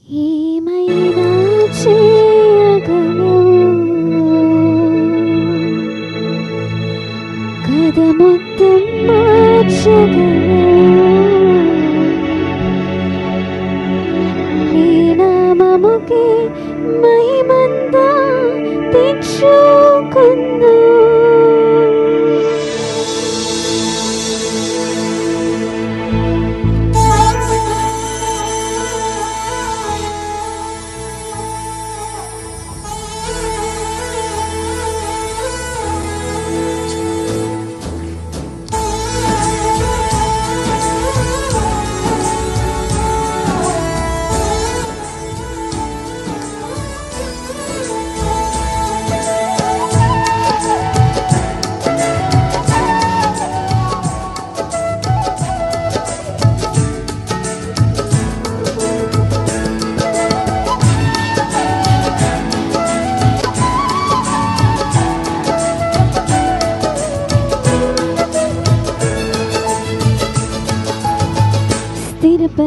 ఏమైనా చేయగలవు కథ మొత్తం మార్చగలవు నీ నామముకే మహిమంతా తెచ్చుకుందు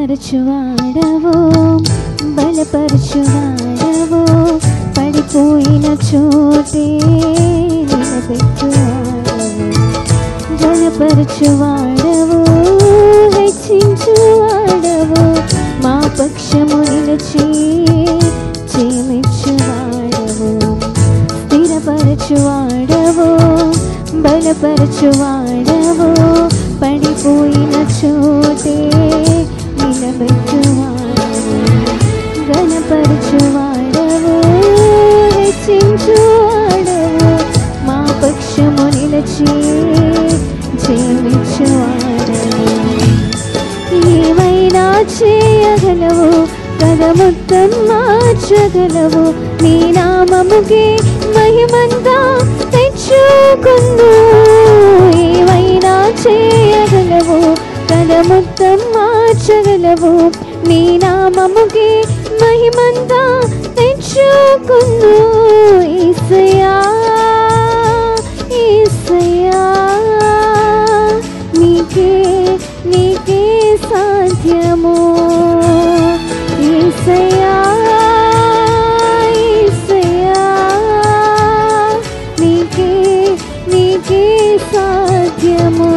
స్థిరపరచువాడవో బలపరచువాడవో పడిపోయిన చోటే నిలబెట్టువాడవో బలపరచువాడవో హెచ్చించువాడవో మా పక్షము నిలిచి చేమిచ్చువాడవో స్థిరపరచువాడవో బలపరచువాడవో పడిపోయిన చోటే నిలబెట్టువాడవో ఘనపరచువాడవో హెచ్చించువాడవో మా పక్షము నిలిచి జీవించువాడవో ఏమైనా చేయగలవు కథ మొత్తం మార్చగలవు నీ నామముకే మహిమంతా తెచ్చుకుందు ఏమైనా చేయగలవు కథ మొత్తం మార్చగలవు నీ నామముకే మహిమంతా తెచ్చుకుందు యేసయ్యా యేసయ్యా నీకే నీకే సాధ్యము యేసయ్యా యేసయ్యా నీకే నీకే సాధ్యము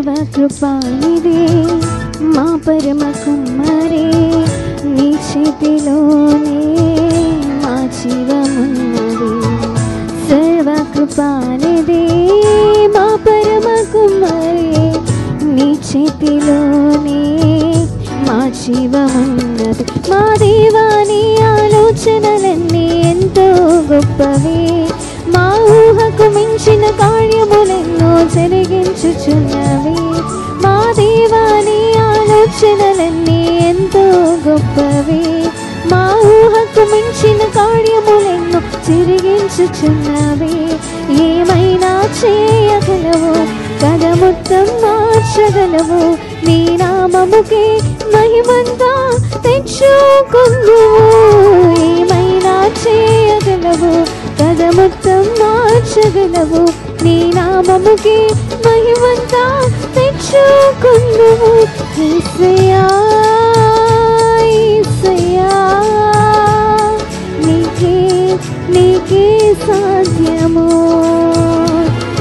సర్వకృపానిదే మా పరమ కుమ్మరే నీ చేతిలోనే మా జీవమున్నది సర్వకృపానిదే మా పరమ కుమ్మరే నీ చేతిలోనే మా జీవమున్నది మా దేవాని ఆలోచనలన్నీ ఎంతో గొప్పవే మా ఊహకు మించిన కార్యములెన్నో జరిగించుచున్నవి మా దేవాని ఆలోచనలన్నీ ఎంతో గొప్పవి మా ఊహకు మించిన కార్యములెన్నో జరిగించుచున్నవి ఏమైనా చేయగలవు కథ మొత్తం మార్చగలవు నీ నామముకే మహిమంతా తెచ్చుకుందు ఏమైనా చేయగలవు కథ మొత్తం మార్చగలవు నీ నామముకే మహిమంతా తెచ్చుకుందువు యేసయ్యా యేసయ్యా నీకే నీకే సాధ్యము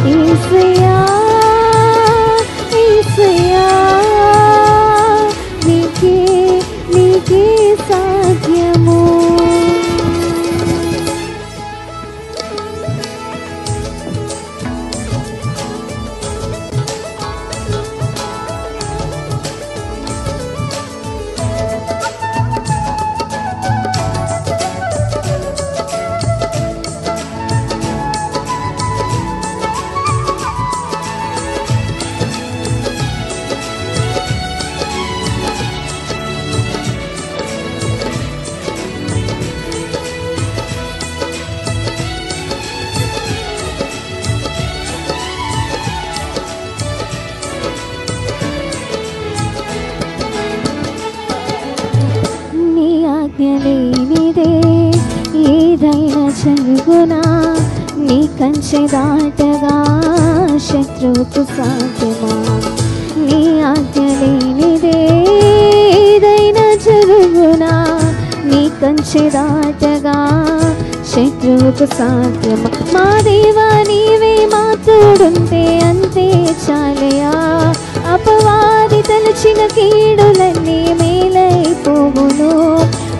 యేసయ్యా యేసయ్యా నీకే నీకే సాధ్యము ఆజ్ఞ లేనిదే ఏదైనా జరుగునా నీ కంచె దాటగా శత్రువుకు సాధ్యమా నీ ఆజ్ఞ లేనిదే ఏదైనా జరుగునా నీ కంచె దాటగా శత్రువుకు సాధ్యమా మా దేవా నీవే మా తోడుంటే అంతే చాలయా అపవాది తలచిన కీడులన్నీ మేలైపోవును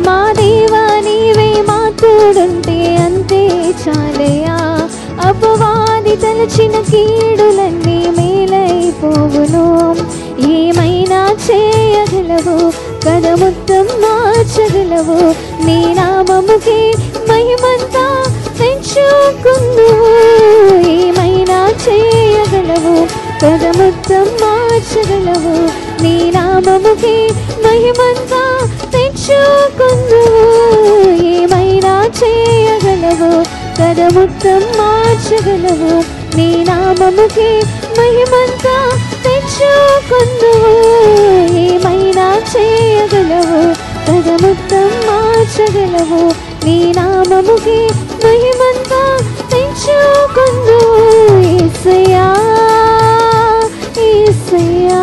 మా దేవా నీవే మా తోడుంటే అంతే చాలయా అపవాది తలచిన కీడులన్నీ మేలైపోవును ఏమైనా చేయగలవు కదా మొత్తం మార్చగలవు నీ నామముకే మహిమంతా పెంచుకుందువు ఏమైనా చేయగలవు కదా మొత్తం మార్చగలవు నీ నామముకే మహిమంతా పెంచుకుందువు ఏమైనా చేయగలవు కదా మొత్తం మార్చగలవు నీ నామముకే మహిమంతా పెంచుకుందువు ఏమైనా చేయగలవు కదా మొత్తం మార్చగలవు నీ నామముకే మహిమంతా పెంచుకుందువు యేసయ్యా యేసయ్యా